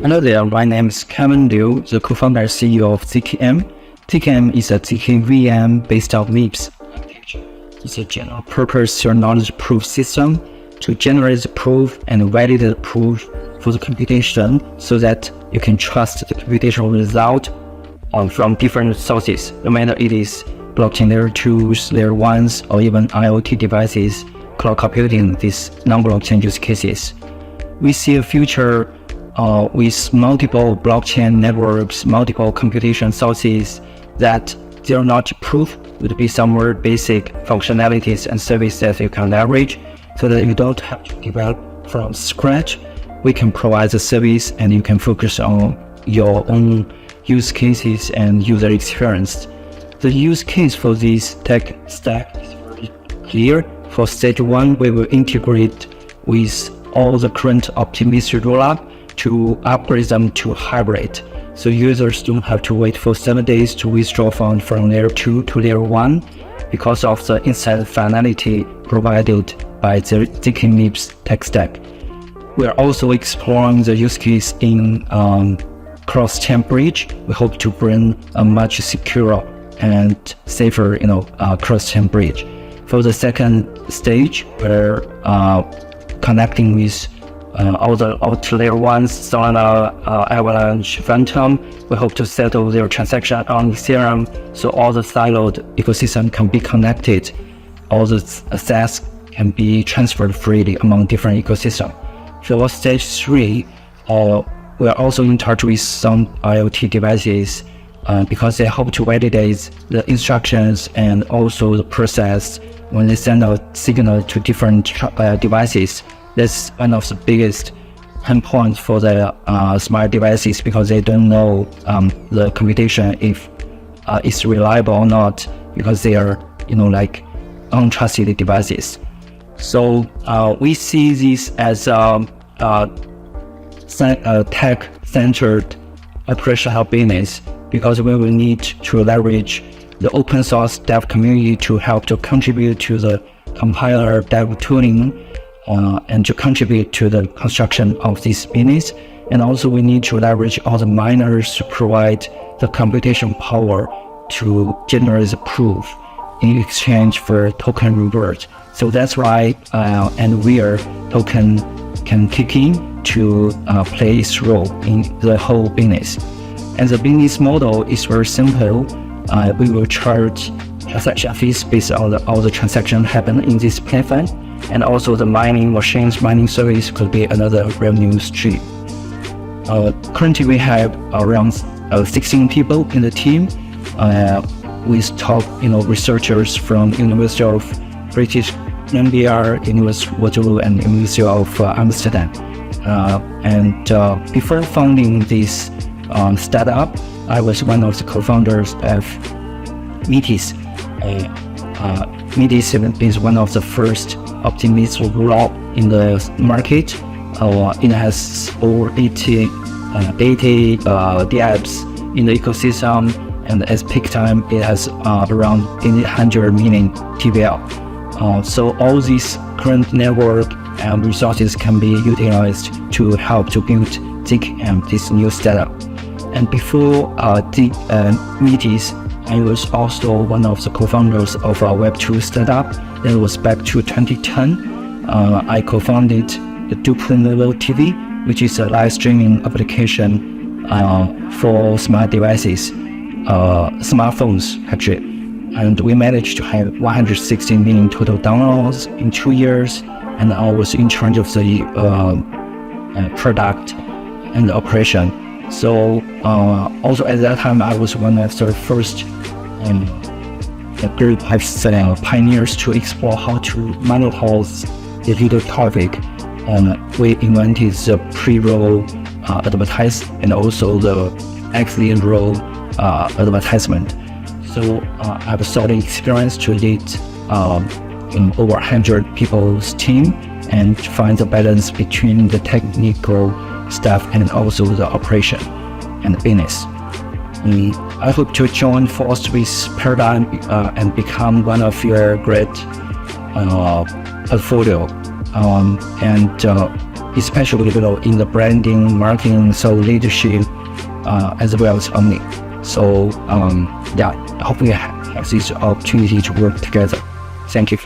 Hello there, my name is Kevin Liu, the co-founder CEO of ZKM. ZKM is a ZK VM based on MIPS. It's a general purpose zero knowledge proof system to generate the proof and validate the proof for the computation so that you can trust the computational result from different sources, no matter it is blockchain layer 2s, layer 1s, or even IoT devices, cloud computing, these non-blockchain use cases. We see a future with multiple blockchain networks, multiple computation sources, that zero-knowledge proof would be some more basic functionalities and services that you can leverage so that you don't have to develop from scratch. We can provide the service and you can focus on your own use cases and user experience. The use case for this tech stack is very clear. For stage 1, we will integrate with all the current optimistic rollup to upgrade them to hybrid. So users don't have to wait for 7 days to withdraw funds from layer 2 to layer 1 because of the instant finality provided by the ZK MIPS tech stack. We are also exploring the use case in cross-chain bridge. We hope to bring a much secure and safer, cross-chain bridge. For the second stage, we're connecting with all the layer 1s, Solana, Avalanche, Phantom. We hope to settle their transaction on Ethereum, so all the siloed ecosystem can be connected. All the assets can be transferred freely among different ecosystems. For stage 3, we are also in touch with some IoT devices because they hope to validate the instructions and also the process when they send out signal to different devices. That's one of the biggest pain points for the smart devices because they don't know the computation if it's reliable or not because they are, untrusted devices. So we see this as a tech-centered operational business because we will need to leverage the open source dev community to help to contribute to the compiler dev tooling and to contribute to the construction of this business. And also we need to leverage all the miners to provide the computation power to generate the proof in exchange for token reward. So that's why and where token can kick in to play its role in the whole business. And the business model is very simple. We will charge transaction fees based on all the transactions happen in this platform. And also the mining service could be another revenue stream. Currently we have around 16 people in the team with top researchers from University of British Columbia, University of Waterloo, and University of Amsterdam. Before founding this startup, I was one of the co-founders of MIPS. MIPS is one of the first optimistic rollup in the market. It has over 80 dApps in the ecosystem, and at peak time it has around 800 million TVL. So all these current network and resources can be utilized to help to build ZKM, this new startup. And before MIPS, I was also one of the co-founders of a Web2 startup. That was back to 2010. I co-founded the Duplin TV, which is a live streaming application for smart devices, smartphones actually. And we managed to have 160 million total downloads in 2 years. And I was in charge of the product and the operation. So also at that time, I was one of the first group of pioneers to explore how to monetize the digital traffic. We invented the pre-roll advertise and also the exit roll advertisement. So I have a solid experience to lead in over 100 people's team and find the balance between the technical staff and also the operation and the business. I hope to join force with Paradigm and become one of your great portfolio. especially in the branding, marketing, so leadership, as well as owning. So yeah, I hope we have this opportunity to work together. Thank you.